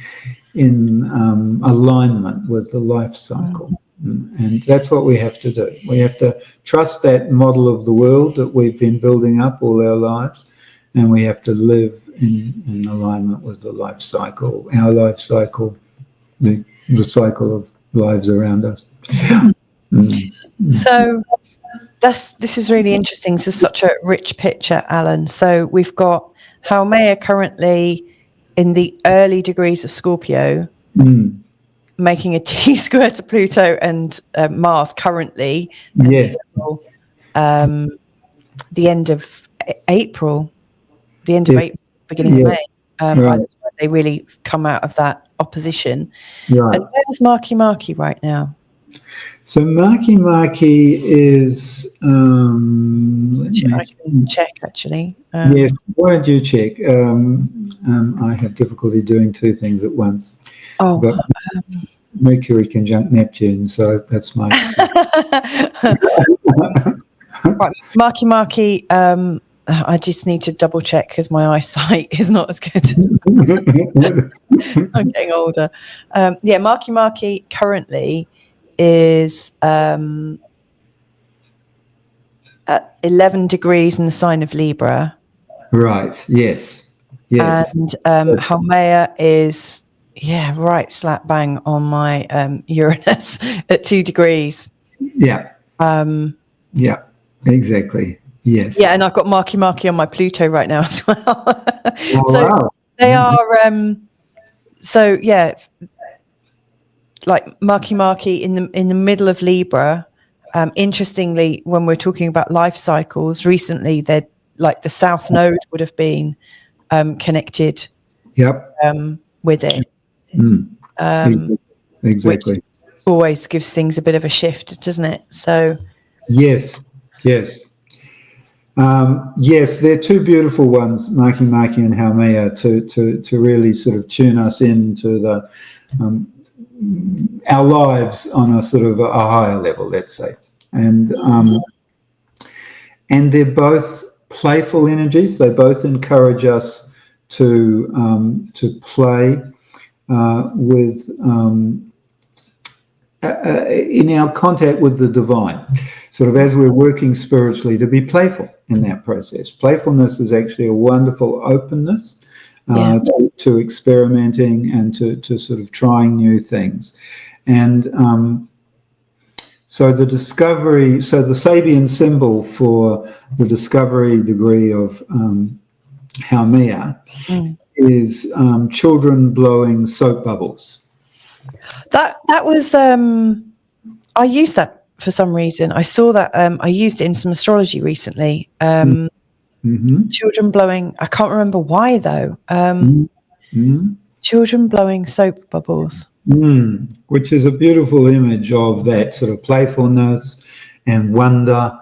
alignment with the life cycle. And that's what we have to do. We have to trust that model of the world that we've been building up all our lives, and we have to live in alignment with the life cycle, our life cycle, the cycle of lives around us. So this is really interesting. This is such a rich picture, Alan. So we've got Haumea currently in the early degrees of Scorpio, making a T-square to Pluto and Mars currently until the end of April, beginning of May. By the time they really come out of that opposition. Right. And where's Makemake right now? So Makemake is... I can check, actually. Yes, why don't you check? I have difficulty doing two things at once. But Mercury conjunct Neptune, so that's my... Right, Makemake, I just need to double check because my eyesight is not as good. I'm getting older. Makemake currently is at 11 degrees in the sign of Libra. Right, yes. And Haumea is, right slap bang on my Uranus at 2 degrees. Yeah. Exactly. Yes. Yeah, and I've got Makemake on my Pluto right now as well. Wow. They are like Makemake in the middle of Libra. Interestingly, when we're talking about life cycles, recently they're like the South Node would have been connected with it. Exactly. Which always gives things a bit of a shift, doesn't it? So yes. Yes, they're two beautiful ones, Makemake and Haumea, to really sort of tune us into the our lives on a sort of a higher level, let's say. And they're both playful energies. They both encourage us to play with in our contact with the divine. Sort of as we're working spiritually, to be playful in that process. Playfulness is actually a wonderful openness to experimenting and to sort of trying new things. And so the Sabian symbol for the discovery degree of Haumea is children blowing soap bubbles. That was I used that for some reason. I saw that I used it in some astrology recently. Children blowing, I can't remember why though. Children blowing soap bubbles. Which is a beautiful image of that sort of playfulness and wonder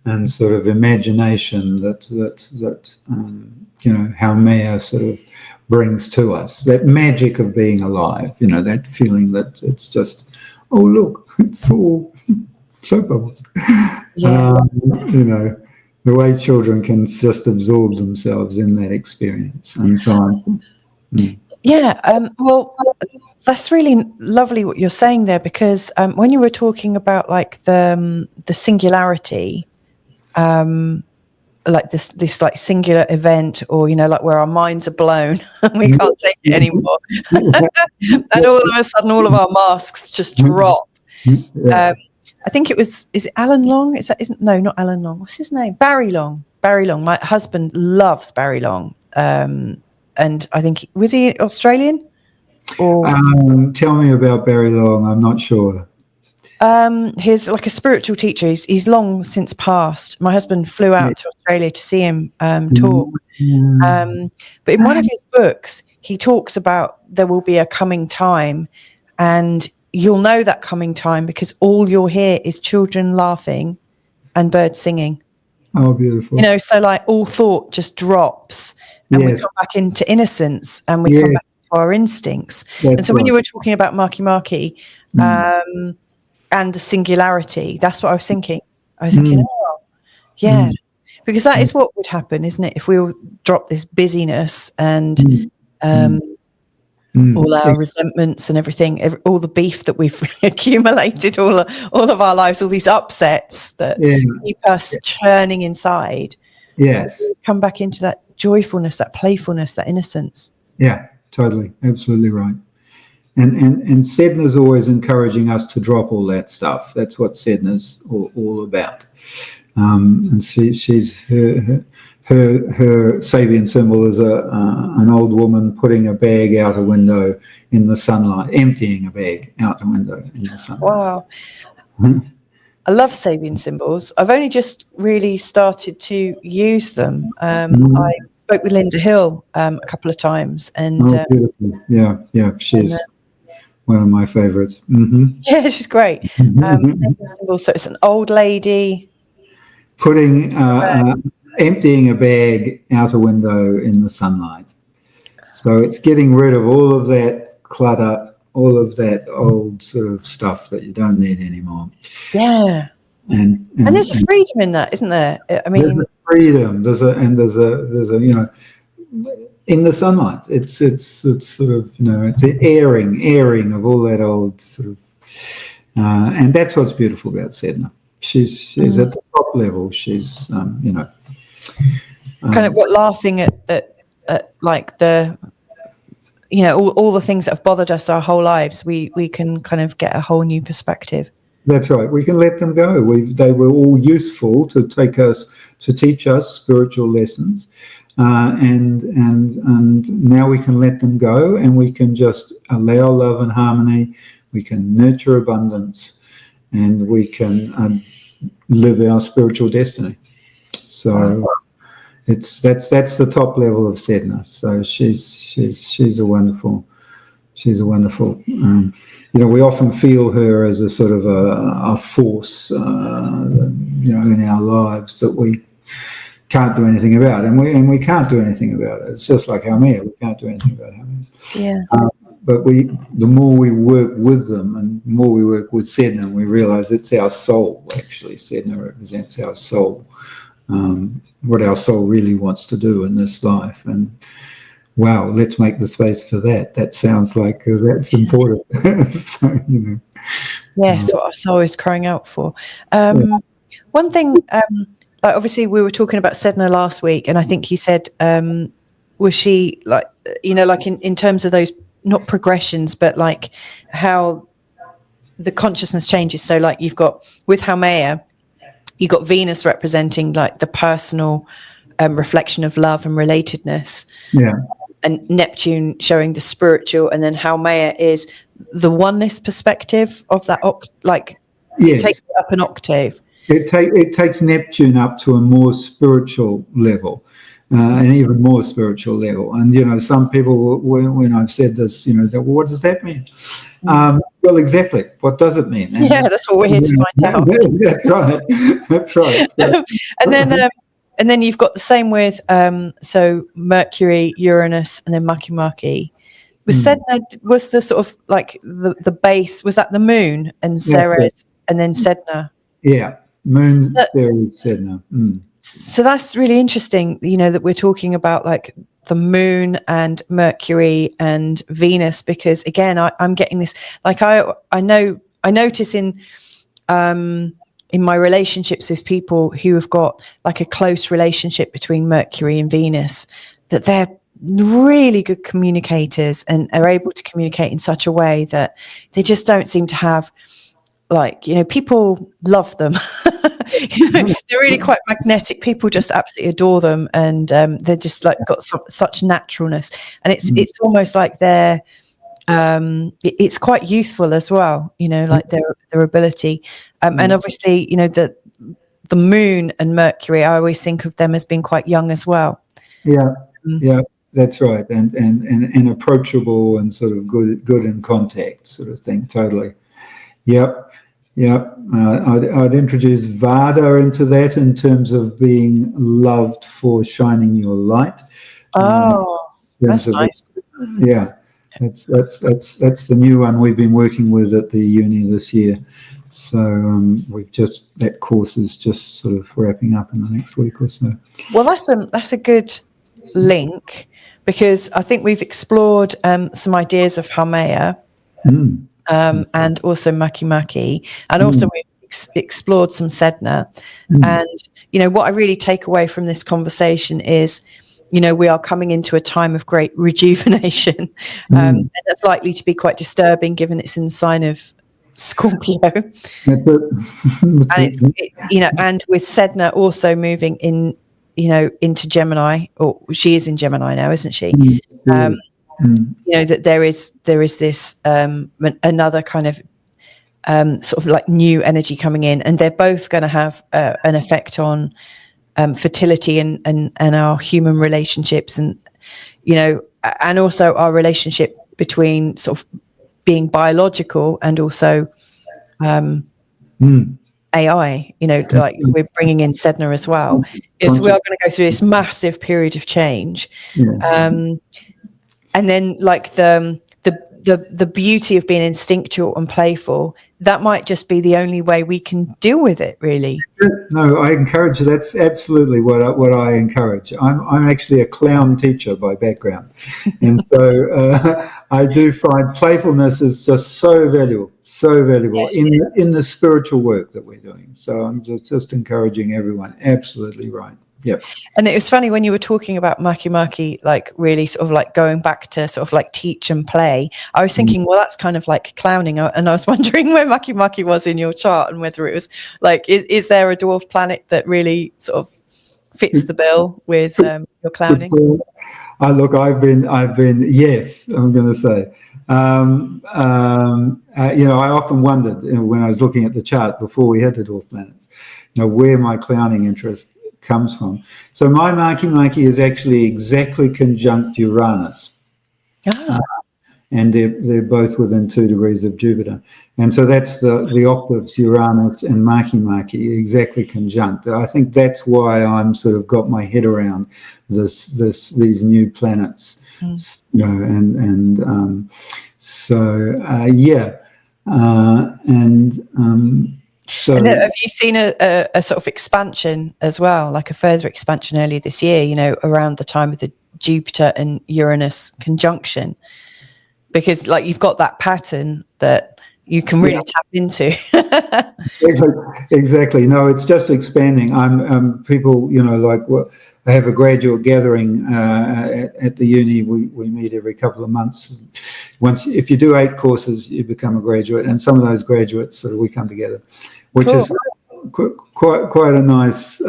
and sort of imagination that Haumea sort of brings to us. That magic of being alive, that feeling that it's just, oh look, it's all soap bubbles. The way children can just absorb themselves in that experience and so on. Well, that's really lovely what you're saying there, because when you were talking about like the singularity, like this like singular event, or like where our minds are blown and we can't take it anymore, and all of a sudden all of our masks just drop. I think is it Alan Long? No, not Alan Long. What's his name? Barry Long. My husband loves Barry Long. And I think, was he Australian? Or tell me about Barry Long. I'm not sure. He's like a spiritual teacher. He's long since passed. My husband flew out to Australia to see him talk. But in one of his books, he talks about there will be a coming time, and you'll know that coming time because all you'll hear is children laughing and birds singing. Oh, beautiful. So like all thought just drops, and we come back into innocence, and we come back to our instincts. And so when you were talking about Makemake and the singularity, that's what I was thinking. I was thinking, because that is what would happen, isn't it? If we all drop this busyness and all our resentments and everything, all the beef that we've accumulated all of our lives, all these upsets that keep us churning inside. Yes. Come back into that joyfulness, that playfulness, that innocence. Yeah, totally. Absolutely right. And Sedna's always encouraging us to drop all that stuff. That's what Sedna's all about. And she's her Sabian symbol is an old woman putting a bag out a window in the sunlight, emptying a bag out a window in the sunlight. Wow. I love Sabian symbols. I've only just really started to use them. I spoke with Linda Hill a couple of times, and beautiful. Yeah, she's one of my favorites. Yeah, she's great. So it's an old lady putting emptying a bag out a window in the sunlight. So it's getting rid of all of that clutter, all of that old sort of stuff that you don't need anymore. Yeah. And there's a freedom in that, isn't there? I mean, there's a freedom. There's a in the sunlight. It's sort of it's an airing of all that old sort of, and that's what's beautiful about Sedna. She's at the top level. She's kind of laughing at like the all the things that have bothered us our whole lives. We can kind of get a whole new perspective. That's right. We can let them go. They were all useful to teach us spiritual lessons, and now we can let them go, and we can just allow love and harmony. We can nurture abundance, and we can live our spiritual destiny. So that's the top level of Sedna. So she's a wonderful. We often feel her as a sort of a force, in our lives that we can't do anything about, and we can't do anything about it. It's just like Haumea, we can't do anything about Haumea. Yeah. But the more we work with them, and the more we work with Sedna, we realise it's our soul. Actually, Sedna represents our soul, what our soul really wants to do in this life, and. Wow, let's make the space for that. That sounds like that's important. So, Yes, what our soul is crying out for. One thing, like obviously we were talking about Sedna last week, and I think you said, was she like, like in terms of those, not progressions, but like how the consciousness changes. So like you've got, with Haumea, you've got Venus representing like the personal reflection of love and relatedness. Yeah. And Neptune showing the spiritual, and then Haumea is the oneness perspective of that, yes. It takes it up an octave. It takes Neptune up to a more spiritual level, an even more spiritual level. And some people, when I've said this, what does that mean? Well, exactly. What does it mean? And, that's what we're here to find out. That's right. That's right. And then you've got the same with so Mercury, Uranus, and then Makemake. Was the sort of like the base, was that the moon and Ceres and then Sedna? Yeah, moon, Ceres, Sedna. So that's really interesting, that we're talking about like the moon and Mercury and Venus, because again, I'm getting this, like I notice in my relationships with people who have got like a close relationship between Mercury and Venus, that they're really good communicators and are able to communicate in such a way that they just don't seem to have, like, people love them. They're really quite magnetic. People just absolutely adore them, and they're just like got such naturalness, and it's almost like they're it's quite youthful as well, like their ability, and obviously the moon and Mercury, I always think of them as being quite young as well. Yeah that's right, and approachable and sort of good in contact sort of thing. Totally. Yep. I'd introduce Vada into that in terms of being loved for shining your light. That's nice. Yeah. That's the new one we've been working with at the uni this year. So that course is just sort of wrapping up in the next week or so. Well, that's a good link, because I think we've explored some ideas of Haumea and also Makemake, and also we've explored some Sedna. And what I really take away from this conversation is, we are coming into a time of great rejuvenation, and that's likely to be quite disturbing given it's in the sign of Scorpio. And and with Sedna also moving in, into Gemini, or she is in Gemini now, isn't she? That there is this another kind of sort of like new energy coming in, and they're both going to have an effect on fertility and our human relationships, and and also our relationship between sort of being biological and also AI. Like we're bringing in Sedna as well. So we are going to go through this massive period of change, and then like the beauty of being instinctual and playful, that might just be the only way we can deal with it, really. No, I encourage. That's absolutely what I encourage. I'm actually a clown teacher by background, and so I do find playfulness is just so valuable in the spiritual work that we're doing. So I'm just encouraging everyone. Absolutely right. Yeah. And it was funny when you were talking about Makemake, like really sort of like going back to sort of like teach and play. I was thinking, well, that's kind of like clowning. And I was wondering where Makemake was in your chart, and whether it was like, is there a dwarf planet that really sort of fits the bill with your clowning? Look, I've been, yes, I'm going to say, I often wondered when I was looking at the chart before we had the dwarf planets, where my clowning interest comes from. So my Makemake is actually exactly conjunct Uranus. And they're both within 2 degrees of Jupiter. And so that's the octaves, Uranus and Makemake, exactly conjunct. I think that's why I'm sort of got my head around these new planets, So and have you seen a sort of expansion as well, like a further expansion earlier this year, around the time of the Jupiter and Uranus conjunction? Because like you've got that pattern that you can really tap into. Exactly. No, it's just expanding. People, I have a graduate gathering at the uni. We meet every couple of months. If you do 8 courses, you become a graduate, and some of those graduates sort of we come together, which is quite a nice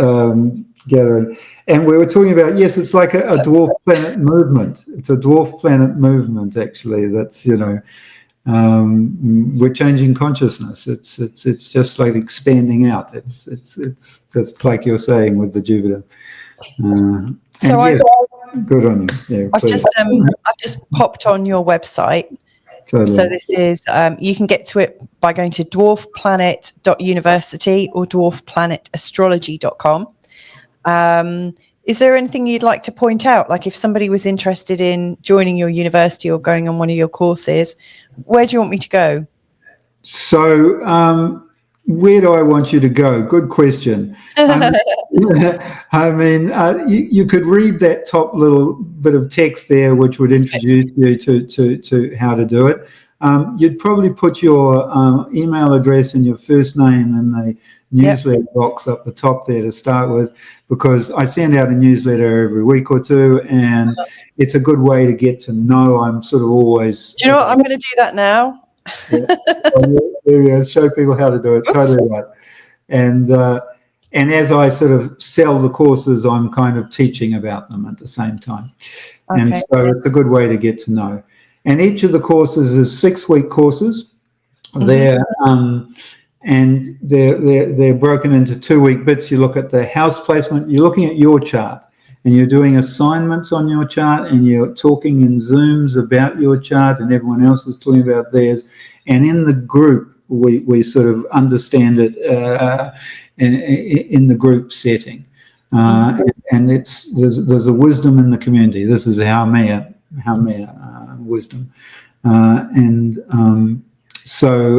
gathering. And we were talking about, yes, it's like a dwarf planet movement. It's a dwarf planet movement, actually. That's we're changing consciousness. It's just like expanding out. It's just like you're saying with the Jupiter. Good on you. Yeah, I've just popped on your website. Totally. So this is you can get to it by going to dwarfplanet.university or dwarfplanetastrology.com. Is there anything you'd like to point out? Like if somebody was interested in joining your university or going on one of your courses, where do you want me to go? So where do I want you to go? Good question. You could read that top little bit of text there, which would introduce you to how to do it. You'd probably put your email address and your first name in the newsletter box up the top there to start with, because I send out a newsletter every week or two, and it's a good way to get to know. I'm sort of always... Do you know what? I'm going to do that now. Show people how to do it. Totally right. And as I sort of sell the courses, I'm kind of teaching about them at the same time. Okay. And so it's a good way to get to know. And each of the courses is 6-week courses. Mm-hmm. They're broken into 2-week bits. You look at the house placement. You're looking at your chart, and you're doing assignments on your chart, and you're talking in Zooms about your chart, and everyone else is talking about theirs. And in the group, we sort of understand it in the group setting. And there's a wisdom in the community. This is Haumea wisdom. So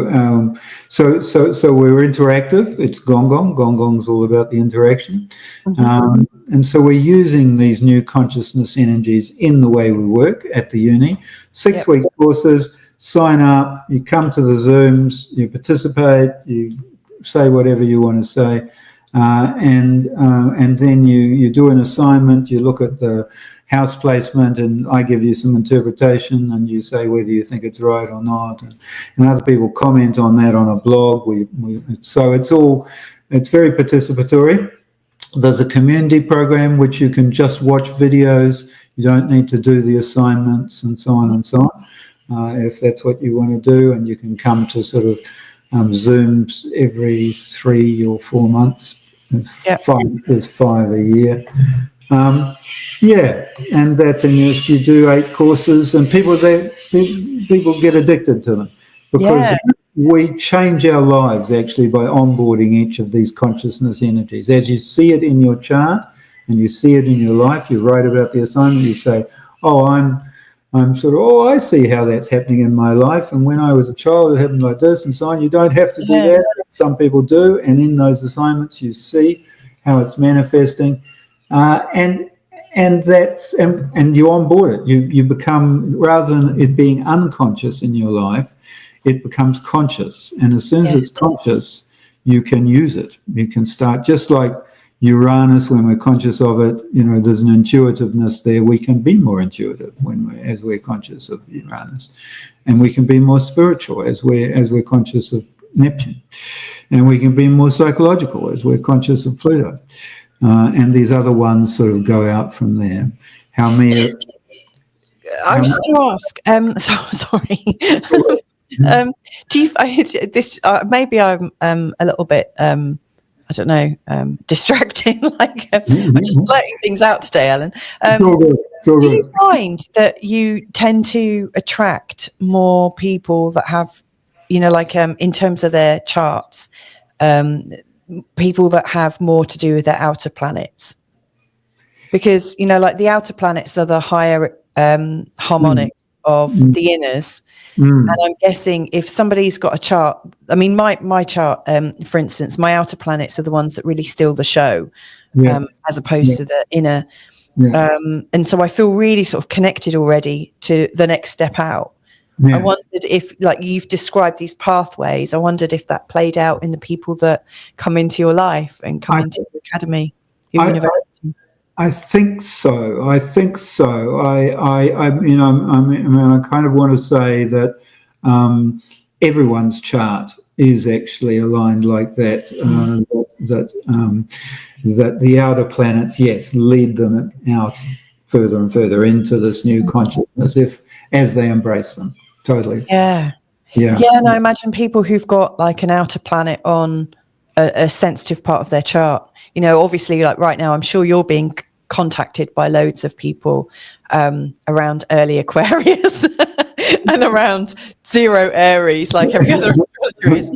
we're interactive. It's Gong Gong. Gong Gong's all about the interaction. Mm-hmm. And so we're using these new consciousness energies in the way we work at the uni. 6-week courses, sign up, you come to the Zooms, you participate, you say whatever you want to say, and then you do an assignment, you look at the house placement, and I give you some interpretation, and you say whether you think it's right or not, and other people comment on that on a blog. So it's very participatory, There's a community program which you can just watch videos. You don't need to do the assignments and so on and so on, if that's what you want to do. And you can come to sort of Zooms every 3 or 4 months. There's 5 a year. And that's, and if you do 8 courses, and people get addicted to them, because we change our lives actually by onboarding each of these consciousness energies. As you see it in your chart and you see it in your life, you write about the assignment, you say, oh, I'm sort of, oh, I see how that's happening in my life. And when I was a child, it happened like this and so on. You don't have to do that. Some people do. And in those assignments, you see how it's manifesting. And you onboard it. You become, rather than it being unconscious in your life, it becomes conscious. And as soon as it's conscious, you can use it. You can start, just like Uranus, when we're conscious of it, there's an intuitiveness there. We can be more intuitive as we're conscious of Uranus, and we can be more spiritual as we're conscious of Neptune, and we can be more psychological as we're conscious of Pluto, and these other ones sort of go out from there. Haumea. I was just going to ask. Sorry. Do you this? Maybe I'm a little bit. I don't know, distracting. I'm just letting things out today, Alan. Do you find that you tend to attract more people that have, in terms of their charts, people that have more to do with their outer planets? Because, the outer planets are the higher harmonics of the inners. And I'm guessing if somebody's got a chart, I mean, my chart, for instance, my outer planets are the ones that really steal the show, as opposed to the inner. And so I feel really sort of connected already to the next step out. I wondered if, like you've described these pathways, I wondered if that played out in the people that come into your life and come into your academy, your university. I think so. I kind of want to say that everyone's chart is actually aligned like that. That the outer planets, lead them out further and further into this new consciousness as they embrace them. Totally. And I imagine people who've got like an outer planet on a sensitive part of their chart, obviously, like right now, I'm sure you're being contacted by loads of people around early Aquarius and around 0 Aries, like every other astrologer is,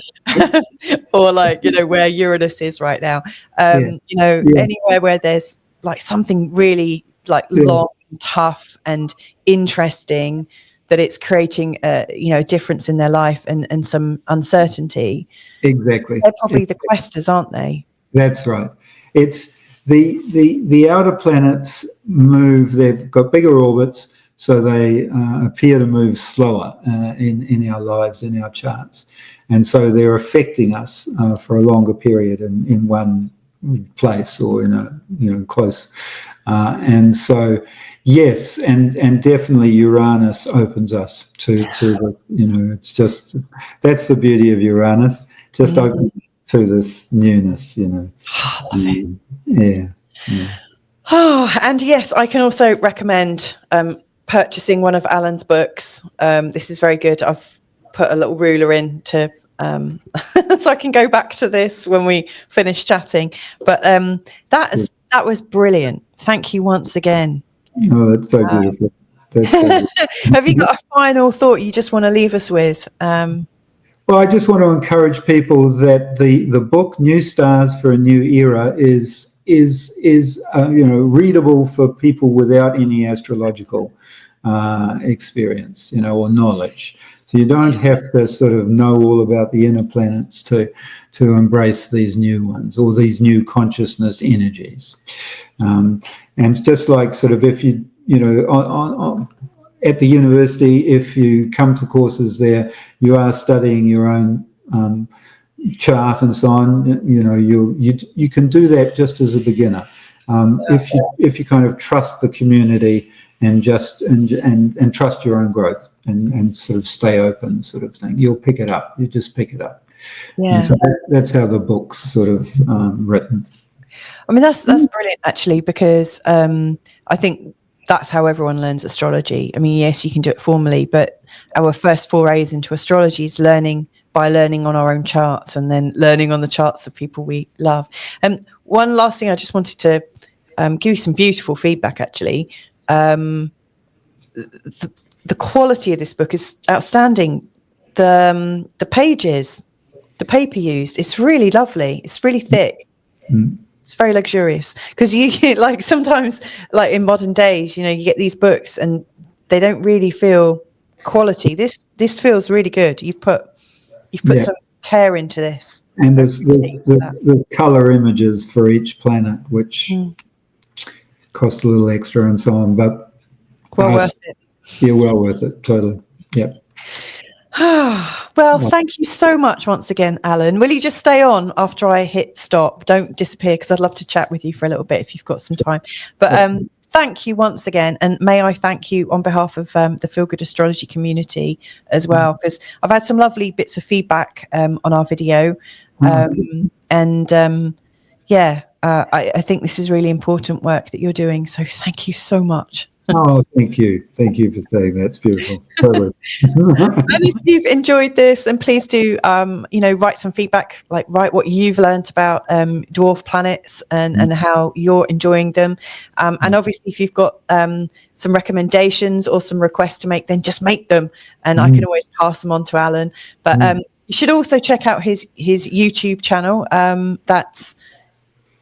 or like, where Uranus is right now. Anywhere where there's like something really like long, tough and interesting, that it's creating a difference in their life and some uncertainty. Exactly. They're probably the questers, aren't they? That's right. It's the outer planets move. They've got bigger orbits, so they appear to move slower in our lives, in our charts, and so they're affecting us for a longer period in one place or in a close, and so. Yes, and definitely Uranus opens us to the, it's just, that's the beauty of Uranus, just opens to this newness, Oh, love it. Oh, and yes, I can also recommend purchasing one of Alan's books. This is very good. I've put a little ruler in to so I can go back to this when we finish chatting. But that was brilliant. Thank you once again. Oh, that's so beautiful. Have you got a final thought you just want to leave us with? Well, I just want to encourage people that the book New Stars for a New Era is readable for people without any astrological experience, or knowledge. So you don't have to sort of know all about the inner planets to embrace these new ones or these new consciousness energies. And it's just like sort of if you at the university, if you come to courses there, you are studying your own chart and so on. You can do that just as a beginner. If you kind of trust the community and just and trust your own growth and sort of stay open, sort of thing, you'll pick it up. You just pick it up. And so that's how the book's sort of written. I mean, that's brilliant, actually, because I think that's how everyone learns astrology. I mean, yes, you can do it formally, but our first forays into astrology is learning on our own charts and then learning on the charts of people we love. One last thing, I just wanted to give you some beautiful feedback, actually. The quality of this book is outstanding. The pages, the paper used, it's really lovely. It's really thick. It's very luxurious, because you get, like, sometimes, like in modern days, you know, you get these books and they don't really feel quality. This feels really good. You've put some care into this. And there's the color images for each planet, which cost a little extra and so on, but well worth it. Yeah, well worth it. Totally. Yep. Well, thank you so much once again, Alan. Will you just stay on after I hit stop? Don't disappear, because I'd love to chat with you for a little bit if you've got some time. But thank you once again. And may I thank you on behalf of the Feel Good Astrology community as well, because I've had some lovely bits of feedback on our video. I think this is really important work that you're doing. So thank you so much. Oh, thank you. Thank you for saying that. It's beautiful. Totally. And if you've enjoyed this, and please do, write some feedback, like write what you've learned about dwarf planets and how you're enjoying them. And obviously, if you've got some recommendations or some requests to make, then just make them, and I can always pass them on to Alan. But you should also check out his YouTube channel. That's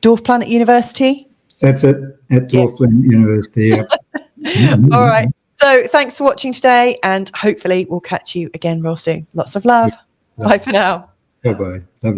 Dwarf Planet University. That's it, at Dwarf Planet University. Yeah. All right. So thanks for watching today, and hopefully we'll catch you again real soon. Lots of love. Yeah. Bye for now. Bye-bye. Love you.